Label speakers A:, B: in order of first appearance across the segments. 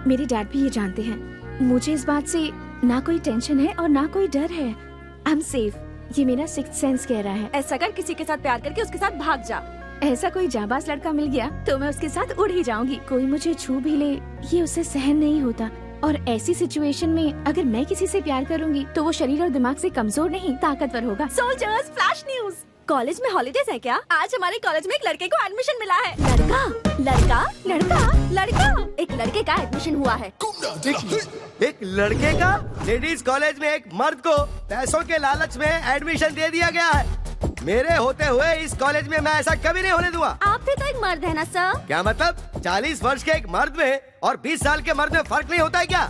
A: मेरे डैड भी ये जानते हैं। मुझे इस बात से ना कोई टेंशन है और ना कोई डर है। आई एम सेफ, ये मेरा सिक्स्थ सेंस कह रहा है।
B: ऐसा कर, किसी के साथ प्यार करके उसके साथ भाग जा।
A: ऐसा कोई जाबाज लड़का मिल गया तो मैं उसके साथ उड़ ही जाऊंगी। कोई मुझे छू भी ले, ये उसे सहन नहीं होता। और ऐसी सिचुएशन में अगर मैं किसी से प्यार करूंगी तो वो शरीर और दिमाग से कमजोर नहीं, ताकतवर होगा।
B: Soldiers, flash news. कॉलेज में हॉलीडेज है क्या? आज हमारे कॉलेज में एक लड़के को एडमिशन मिला है। लड़का लड़का लड़का लड़का एक लड़के का एडमिशन हुआ है।
C: एक लड़के का लेडीज कॉलेज में एक मर्द को पैसों के लालच में एडमिशन दे दिया गया है। मेरे होते हुए इस कॉलेज में मैं ऐसा कभी नहीं होने दूंगा।
B: आप भी तो एक मर्द है ना सर?
C: क्या मतलब? 40 वर्ष के एक मर्द में और 20 साल के मर्द में फर्क नहीं होता है क्या?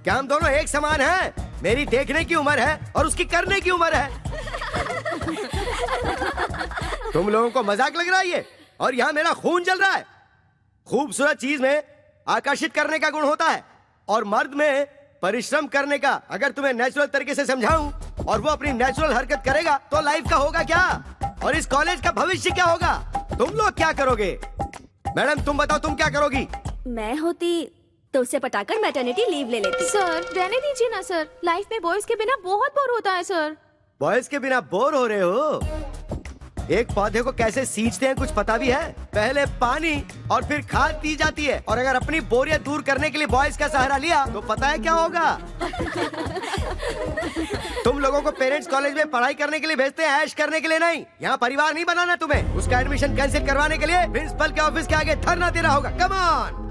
C: क्या हम दोनों एक समान हैं? मेरी देखने की उम्र है और उसकी करने की उम्र है। तुम लोगों को मजाक लग रहा है ये? और यहाँ मेरा खून जल रहा है। खूबसूरत चीज में आकर्षित करने का गुण होता है और मर्द में परिश्रम करने का। अगर तुम्हें नेचुरल तरीके से समझाऊं और वो अपनी नेचुरल हरकत करेगा तो लाइफ का होगा क्या और इस कॉलेज का भविष्य क्या होगा? तुम लोग क्या करोगे? मैडम तुम बताओ, तुम क्या करोगी?
B: मैं होती तो उसे पटाकर मैटरनिटी लीव ले लेती।
A: सर रहने दीजिए ना सर, लाइफ में बॉयज के बिना बहुत बोर होता है सर।
C: बॉयज के बिना बोर हो रहे हो? एक पौधे को कैसे सींचते हैं कुछ पता भी है? पहले पानी और फिर खाद दी जाती है। और अगर अपनी बोरियत दूर करने के लिए बॉयज का सहारा लिया तो पता है क्या होगा? तुम लोगों को पेरेंट्स कॉलेज में पढ़ाई करने के लिए भेजते हैं, ऐश करने के लिए नहीं। यहाँ परिवार नहीं बनाना तुम्हें। उसका एडमिशन कैंसिल करवाने के लिए प्रिंसिपल के ऑफिस के आगे धरना देना होगा। Come on.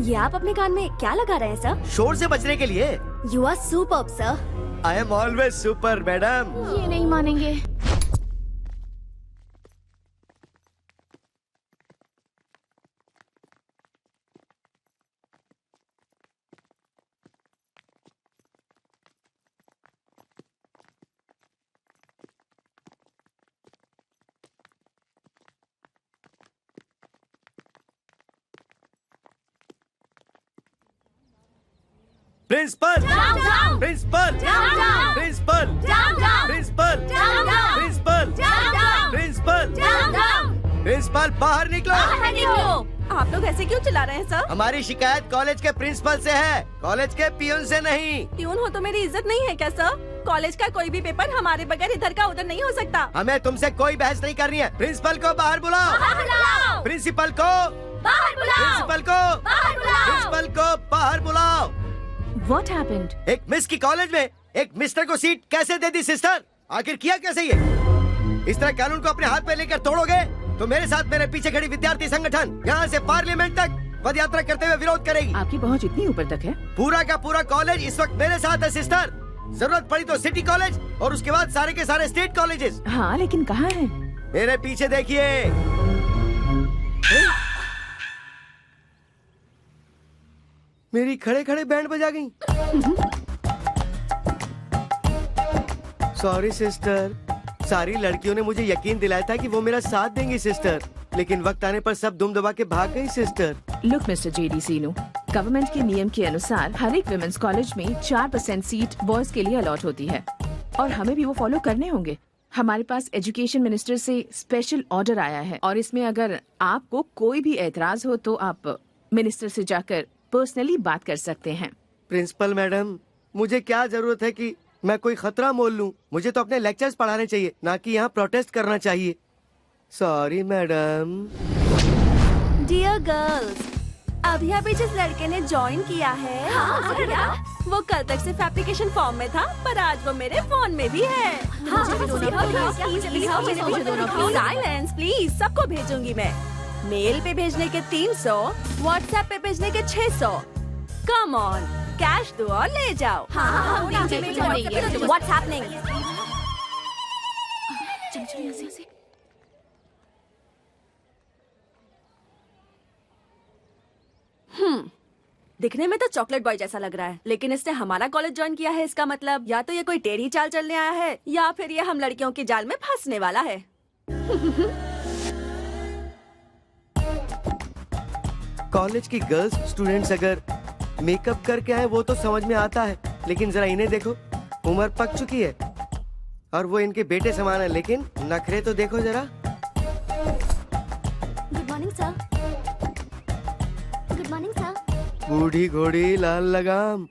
B: ये आप अपने कान में क्या लगा रहे हैं सर?
C: शोर से बचने के लिए।
B: You are superb sir.
C: I am always super madam.
A: ये नहीं मानेंगे।
C: Principal, principal, principal, principal, principal, principal, principal बाहर निकलो।
B: आप लोग ऐसे क्यों चिल्ला रहे हैं सर?
C: हमारी शिकायत कॉलेज के प्रिंसिपल से है, कॉलेज के पियून से नहीं।
B: प्यून हो तो मेरी इज्जत नहीं है क्या सर? कॉलेज का कोई भी पेपर हमारे बगैर इधर का उधर नहीं हो सकता।
C: हमें तुमसे कोई बहस नहीं करनी है। प्रिंसिपल को बाहर बुलाओ। प्रिंसिपल को
B: बाहर बुलाओ।
C: प्रिंसिपल को
B: बाहर बुलाओ।
C: प्रिंसिपल को बाहर बुलाओ।
A: What happened?
C: एक मिस की कॉलेज में एक मिस्टर को सीट कैसे दे दी सिस्टर? आखिर किया कैसे ये? इस तरह कानून को अपने हाथ में लेकर तोड़ोगे तो मेरे साथ मेरे पीछे खड़ी विद्यार्थी संगठन यहाँ से पार्लियामेंट तक पद यात्रा करते हुए विरोध करेगी।
D: आपकी पहुंच इतनी ऊपर तक है?
C: पूरा का पूरा कॉलेज इस वक्त मेरे साथ है सिस्टर। जरूरत पड़ी तो सिटी कॉलेज और उसके बाद सारे के सारे स्टेट कॉलेजेस।
D: हाँ लेकिन कहाँ है?
C: मेरे पीछे देखिए। मेरी खड़े खड़े बैंड बजा गई। सॉरी सिस्टर, सारी लड़कियों ने मुझे यकीन दिलाया था कि वो मेरा साथ देंगी सिस्टर, लेकिन वक्त आने पर सब दुम दबा के भाग गई सिस्टर।
D: लुक मिस्टर जेडी सीनू, गवर्नमेंट के नियम के अनुसार हर एक विमेंस कॉलेज में 4% सीट बॉयज के लिए अलॉट होती है और हमें भी वो फॉलो करने होंगे। हमारे पास एजुकेशन मिनिस्टर से स्पेशल ऑर्डर आया है और इसमें अगर आपको कोई भी एतराज हो तो आप मिनिस्टर से जाकर पर्सनली बात कर सकते हैं।
C: प्रिंसिपल मैडम, मुझे क्या जरूरत है कि मैं कोई खतरा मोल लूं? मुझे तो अपने लेक्चर्स पढ़ाने चाहिए, ना कि यहाँ प्रोटेस्ट करना चाहिए। Sorry madam.
B: डियर गर्ल्स, अभी अभी जिस लड़के ने ज्वाइन किया है वो कल तक सिर्फ एप्लीकेशन फॉर्म में था, पर आज वो मेरे फोन में भी है। साइलेंस प्लीज, सबको भेजूंगी मैं। मेल पे भेजने के 300, व्हाट्सएप पे भेजने के 600। कम ऑन, कैश दो और ले जाओ। What's happening? दिखने में तो चॉकलेट बॉय जैसा लग रहा है, लेकिन इसने हमारा कॉलेज ज्वाइन किया है। इसका मतलब या तो ये कोई टेढ़ी चाल चलने आया है या फिर ये हम लड़कियों के जाल में फंसने वाला है।
C: कॉलेज की गर्ल्स स्टूडेंट्स अगर मेकअप करके आए वो तो समझ में आता है, लेकिन जरा इन्हें देखो, उम्र पक चुकी है और वो इनके बेटे समान है, लेकिन नखरे तो देखो जरा।
B: Good morning sir. Good morning sir.
C: बूढ़ी घोड़ी लाल लगाम,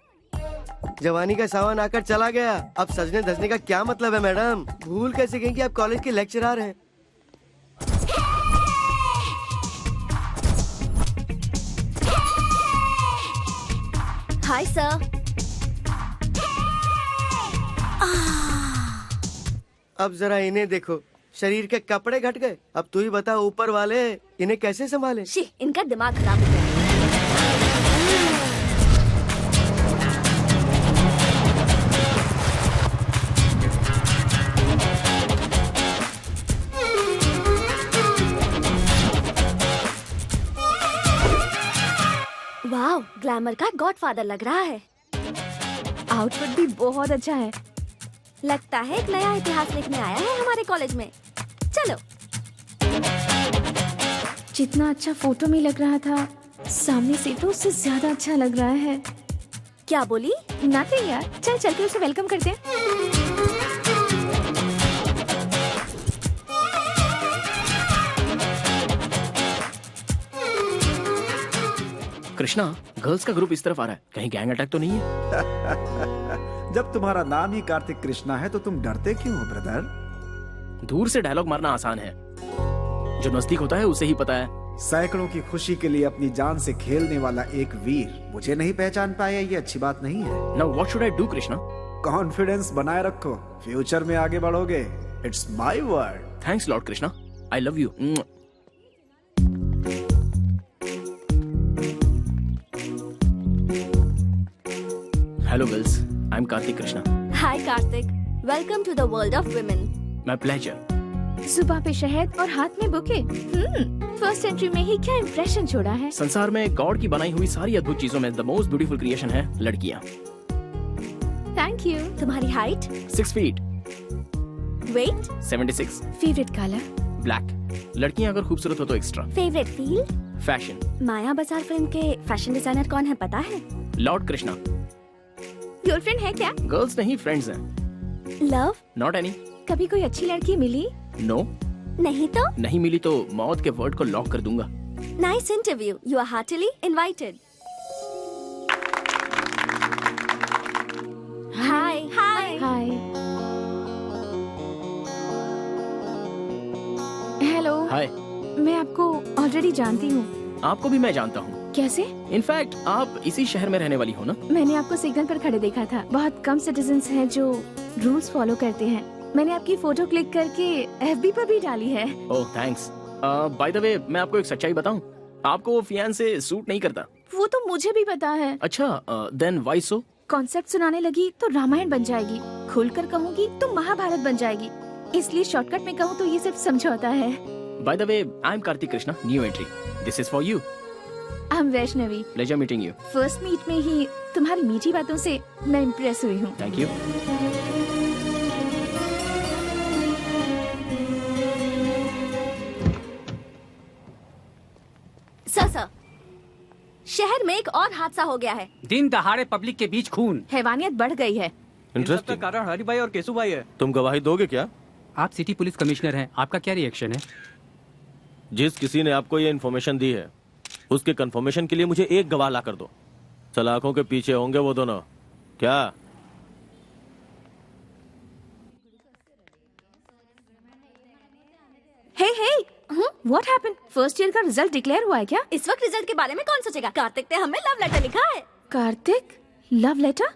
C: जवानी का सावन आकर चला गया, अब सजने धजने का क्या मतलब है मैडम? भूल कैसे गई कि आप कॉलेज के लेक्चरर हैं?
B: Hi sir.
C: अब जरा इन्हें देखो, शरीर के कपड़े घट गए। अब तू ही बता ऊपर वाले इन्हें कैसे संभाले?
B: शी, इनका दिमाग खराब हो गया। वाह, ग्लैमर का गॉडफादर लग रहा है।
A: आउटफिट भी बहुत अच्छा है।
B: लगता है एक नया इतिहास लिखने आया है हमारे कॉलेज में। चलो।
A: जितना अच्छा फोटो में लग रहा था, सामने से तो उससे ज्यादा अच्छा लग रहा है।
B: क्या बोली?
A: नथिंग यार, चल के उसे वेलकम करते हैं।
E: कृष्णा, गर्ल्स का ग्रुप इस तरफ आ रहा है, कहीं गैंग अटैक तो नहीं है?
F: जब तुम्हारा नाम ही कार्तिक कृष्णा है तो तुम डरते क्यों हो ब्रदर?
E: दूर से डायलॉग मारना आसान है, जो नजदीक होता है उसे ही पता है।
F: सैकड़ों की खुशी के लिए अपनी जान से खेलने वाला एक वीर मुझे नहीं पहचान पाया, ये अच्छी बात नहीं है।
E: Now what should I do Krishna?
F: Confidence बनाए रखो, फ्यूचर में आगे बढ़ोगे। It's my word.
E: Thanks Lord Krishna, I love you. Hello girls, I am Kartik Krishna.
B: Hi Kartik, welcome to the world of women.
E: My pleasure.
A: सुबह पे शहद और हाथ में बुके। फर्स्ट एंट्री में ही क्या इम्प्रेशन छोड़ा है।
E: संसार में गॉड की बनाई हुई सारी अद्भुत चीजों में द मोस्ट ब्यूटीफुल क्रिएशन है लड़कियां।
A: Thank you.
B: तुम्हारी हाइट?
E: 6 फीट।
B: वेट?
E: 76।
A: Favourite colour?
E: ब्लैक। लड़कियां अगर खूबसूरत हो तो extra.
B: Favourite field?
E: Fashion.
B: Maya Bazaar film के फैशन डिजाइनर कौन है पता है?
E: लॉर्ड कृष्णा।
A: गर्लफ्रेंड है क्या?
E: गर्ल्स नहीं, फ्रेंड्स हैं।
B: लव?
E: Not any.
A: कभी कोई अच्छी लड़की मिली?
E: नो।
B: नहीं तो?
E: नहीं मिली तो मौत के वर्ड को लॉक कर दूंगा।
B: Nice interview, you are heartily invited. Hi. Hi.
A: Hi. Hello.
E: Hi.
A: मैं आपको ऑलरेडी जानती हूँ।
E: आपको भी मैं जानता हूँ।
A: कैसे?
E: इनफैक्ट आप इसी शहर में रहने वाली हो ना?
A: मैंने आपको सिग्नल पर खड़े देखा था। बहुत कम सिटीजन्स हैं जो रूल्स फॉलो करते हैं। मैंने आपकी फोटो क्लिक करके एफबी पर भी डाली है।
E: ओह थैंक्स। बाय द वे, मैं आपको एक सच्चाई बताऊं, आपको वो फियांसे सूट नहीं करता।
A: वो तो मुझे भी पता है।
E: अच्छा, देन व्हाई सो?
A: कॉन्सेप्ट सुनाने लगी तो रामायण बन जाएगी, खुलकर कहूँगी तो महाभारत बन जाएगी, इसलिए शॉर्टकट में कहूँ तो ये सिर्फ समझौता है।
E: By the way, I am Kartik Krishna, new entry. This is for you.
A: I am Vaishnavi.
E: Pleasure meeting you.
A: First meet में ही तुम्हारी मीठी बातों से मैं इम्प्रेस हुई हूँ।
E: Thank you.
B: सर, शहर में एक और हादसा हो गया है।
G: दिन दहाड़े पब्लिक के बीच खून।
A: हैवानियत बढ़ गई है।
H: इंटरेस्टिंग।
G: कारण हरि भाई और केशु भाई है।
H: तुम गवाही दोगे क्या?
G: आप सिटी पुलिस कमिश्नर हैं, आपका क्या रिएक्शन है?
H: जिस किसी ने आपको ये इन्फॉर्मेशन दी है उसके कंफर्मेशन के लिए मुझे एक गवाह ला कर दो। सलाखों के पीछे होंगे वो दोनों। क्या?
A: हे, व्हाट हैपेंड? फर्स्ट ईयर का रिजल्ट डिक्लेयर हुआ है क्या?
B: इस वक्त रिजल्ट के बारे में कौन सोचेगा? कार्तिक ने हमें लव लेटर लिखा है।
A: कार्तिक? Love letter?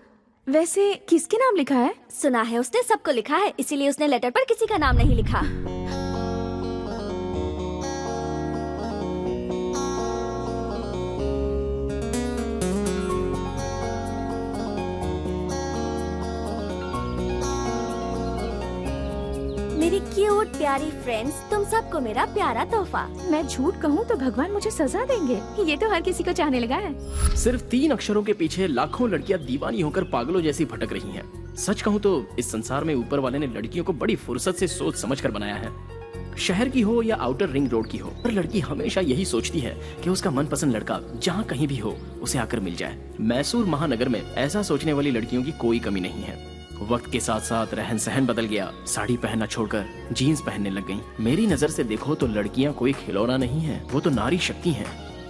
A: वैसे किसके नाम लिखा है?
B: सुना है उसने सबको लिखा है, इसीलिए उसने लेटर पर किसी का नाम नहीं लिखा। मेरी क्यूट प्यारी फ्रेंड्स, तुम सबको मेरा प्यारा तोहफा।
A: मैं झूठ कहूँ तो भगवान मुझे सजा देंगे। ये तो हर किसी को चाहने लगा है।
E: सिर्फ 3 अक्षरों के पीछे लाखों लड़कियां दीवानी होकर पागलों जैसी भटक रही हैं। सच कहूँ तो इस संसार में ऊपर वाले ने लड़कियों को बड़ी फुर्सत से सोच समझ कर बनाया है। शहर की हो या आउटर रिंग रोड की हो, पर लड़की हमेशा यही सोचती है कि उसका मनपसंद लड़का जहाँ कहीं भी हो उसे आकर मिल जाए। मैसूर महानगर में ऐसा सोचने वाली लड़कियों की कोई कमी नहीं है। वक्त के साथ साथ रहन सहन बदल गया। साड़ी पहनना छोड़कर जीन्स पहनने लग गईं। मेरी नजर से देखो तो लड़कियां कोई खिलौना नहीं है, वो तो नारी शक्ति हैं।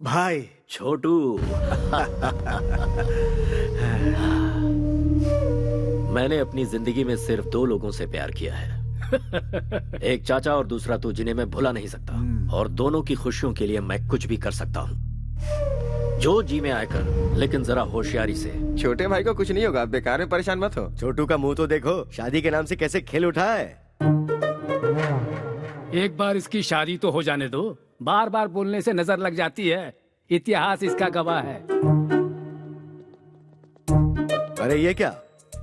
F: भाई
I: छोटू। मैंने अपनी जिंदगी में सिर्फ 2 लोगों से प्यार किया है, एक चाचा और दूसरा तू, जिन्हें मैं भुला नहीं सकता। और दोनों की खुशियों के लिए मैं कुछ भी कर सकता हूँ। जो जी में आकर, लेकिन जरा होशियारी से।
C: छोटे भाई को कुछ नहीं होगा, बेकार में परेशान मत हो। छोटू का मुंह तो देखो, शादी के नाम से कैसे खेल उठा है।
J: एक बार इसकी शादी तो हो जाने दो, बार बार बोलने से नजर लग जाती है। इतिहास इसका गवाह है।
C: अरे ये क्या,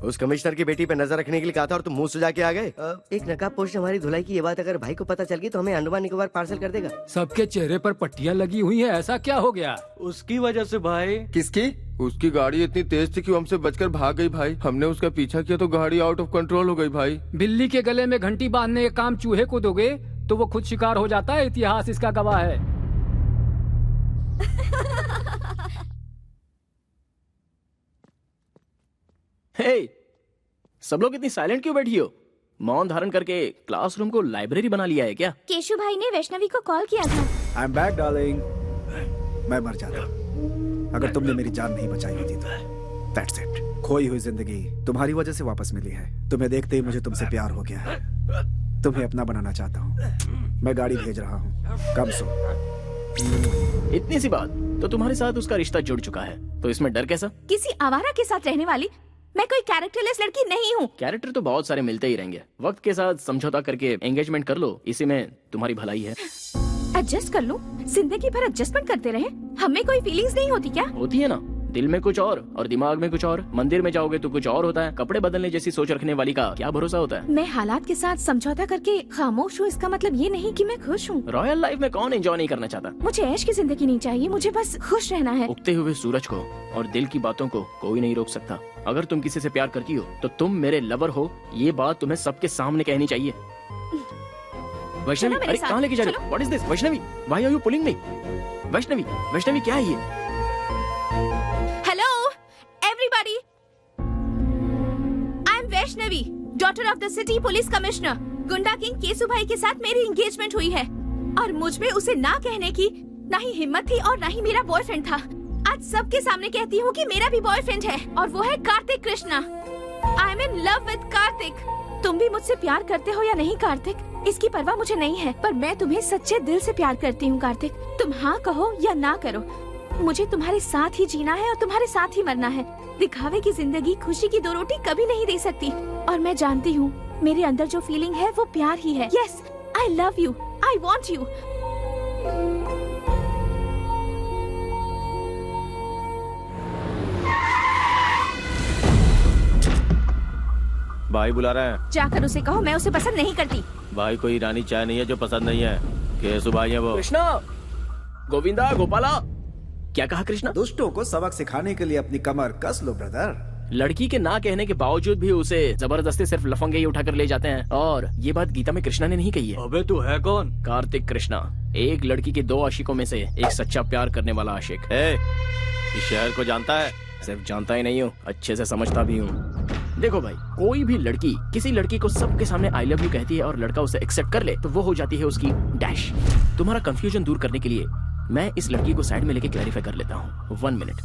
C: उस कमिश्नर की बेटी पे नजर रखने के लिए कहा था और तुम मुंह सुजा के आ गए। एक नकाबपोश ने हमारी धुलाई की ये बात अगर भाई को पता चल गई तो हमें अंडमान निकोबार पार्सल कर देगा।
J: सबके चेहरे पर पट्टियां लगी हुई हैं, ऐसा क्या हो गया?
H: उसकी वजह से भाई।
K: किसकी? उसकी गाड़ी इतनी तेज थी कि वो हमसे बचकर भाग गई भाई। हमने उसका पीछा किया तो गाड़ी आउट ऑफ कंट्रोल हो गई भाई।
J: बिल्ली के गले में घंटी बांधने का काम चूहे को दोगे तो वो खुद शिकार हो जाता है। इतिहास इसका गवाह है।
E: हे, सब लोग इतनी साइलेंट क्यों बैठी हो? मौन धारण करके क्लासरूम को लाइब्रेरी बना लिया है क्या?
A: केशु भाई ने वैष्णवी को कॉल किया था।
F: I am back darling. मैं मर जाता अगर तुमने मेरी जान नहीं बचाई होती तो। That's it. खोई हुई जिंदगी तुम्हारी वजह से वापस मिली है। तुम्हें देखते ही मुझे तुमसे प्यार हो गया है। तुम्हें अपना बनाना चाहता हूँ। मैं गाड़ी भेज रहा हूँ, कम सो।
E: इतनी सी बात, तो तुम्हारे साथ उसका रिश्ता जुड़ चुका है, तो इसमें डर कैसा?
A: किसी आवारा के साथ रहने वाली मैं कोई कैरेक्टरलेस लड़की नहीं हूँ।
E: कैरेक्टर तो बहुत सारे मिलते ही रहेंगे, वक्त के साथ समझौता करके एंगेजमेंट कर लो, इसी में तुम्हारी भलाई है।
A: एडजस्ट कर लूं? जिंदगी भर एडजस्टमेंट करते रहे, हमें कोई फीलिंग्स नहीं होती क्या?
E: होती है ना, दिल में कुछ और दिमाग में कुछ और। मंदिर में जाओगे तो कुछ और होता है। कपड़े बदलने जैसी सोच रखने वाली का क्या भरोसा होता है?
A: मैं हालात के साथ समझौता करके खामोश हूँ, इसका मतलब ये नहीं कि मैं खुश हूँ।
E: रॉयल लाइफ में कौन एंजॉय नहीं करना चाहता?
A: मुझे ऐश की जिंदगी नहीं चाहिए, मुझे बस खुश रहना है।
E: उगते हुए सूरज को और दिल की बातों को कोई नहीं रोक सकता। अगर तुम किसी से प्यार करती हो तो तुम मेरे लवर हो, ये बात तुम्हें सबके सामने कहनी चाहिए। वैष्णवी, अरे कहाँ लेके जा रहे हो? What is this? Vaishnavi, why are you pulling me? Vaishnavi, Vaishnavi क्या है ये?
A: Hello everybody, I am Vaishnavi, daughter of the city police commissioner. गुंडा किंग केसु भाई के साथ मेरी एंगेजमेंट हुई है और मुझ में उसे ना कहने की ना ही हिम्मत थी और ना ही मेरा बॉयफ्रेंड था। आज सबके सामने कहती हूँ कि मेरा भी बॉयफ्रेंड है और वो है Kartik Krishna. I am in love with Kartik. तुम भी मुझसे प्यार करते हो या नहीं कार्तिक, इसकी परवाह मुझे नहीं है, पर मैं तुम्हें सच्चे दिल से प्यार करती हूँ कार्तिक। तुम हाँ कहो या ना करो, मुझे तुम्हारे साथ ही जीना है और तुम्हारे साथ ही मरना है। दिखावे की जिंदगी खुशी की 2 रोटी कभी नहीं दे सकती और मैं जानती हूँ मेरे अंदर जो फीलिंग है वो प्यार ही है। Yes, I love you, I want you.
H: भाई बुला रहे हैं।
A: जाकर उसे कहो मैं उसे पसंद नहीं करती।
H: भाई कोई ईरानी चाय नहीं है जो पसंद नहीं है। केसु भाई है वो।
E: कृष्णा, गोविंदा, गोपाला, क्या कहा कृष्णा?
F: दुष्टों को सबक सिखाने के लिए अपनी कमर कस लो ब्रदर।
E: लड़की के ना कहने के बावजूद भी उसे जबरदस्ती सिर्फ लफंगे ही उठाकर ले जाते हैं। और ये बात गीता में कृष्णा ने नहीं कही है।
H: अबे तू है कौन?
E: कार्तिक कृष्णा, एक लड़की के 2 आशिकों में से एक सच्चा प्यार करने वाला आशिक।
H: इस शहर को जानता है?
E: सिर्फ जानता ही नहीं हूँ, अच्छे से समझता भी हूँ। देखो भाई, कोई भी लड़की किसी लड़की को सबके सामने आई लव यू कहती है और लड़का उसे एक्सेप्ट कर ले तो वो हो जाती है उसकी डैश। तुम्हारा कंफ्यूजन दूर करने के लिए मैं इस लड़की को साइड में लेके क्लैरिफाई कर लेता हूँ। 1 मिनट।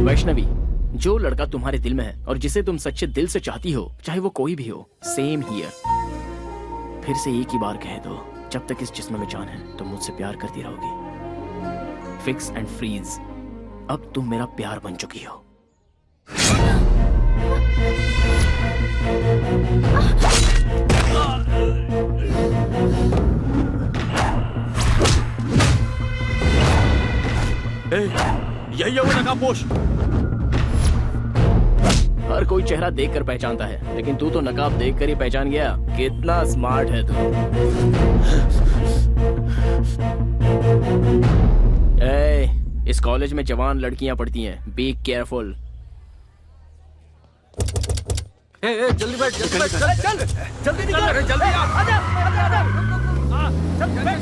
E: वैष्णवी, जो लड़का तुम्हारे दिल में है और जिसे तुम सच्चे दिल से चाहती हो, चाहे वो कोई भी हो, सेम हियर। फिर से एक ही बार कह दो, जब तक इस जिस्म में जान है तुम मुझसे प्यार करती रहोगी। फिक्स एंड फ्रीज, अब तुम मेरा प्यार बन चुकी हो।
H: यही है वो नकाबपोश।
E: हर कोई चेहरा देखकर पहचानता है, लेकिन तू तो नकाब देखकर ही पहचान गया। कितना स्मार्ट है तू। इस कॉलेज में जवान लड़कियां पढ़ती हैं, बी केयरफुल।
K: जल्दी बैठ, जल्दी बैठ, चल, जल्दी निकल, जल्दी आ, आजा, आजा, आजा, चल, बैठ।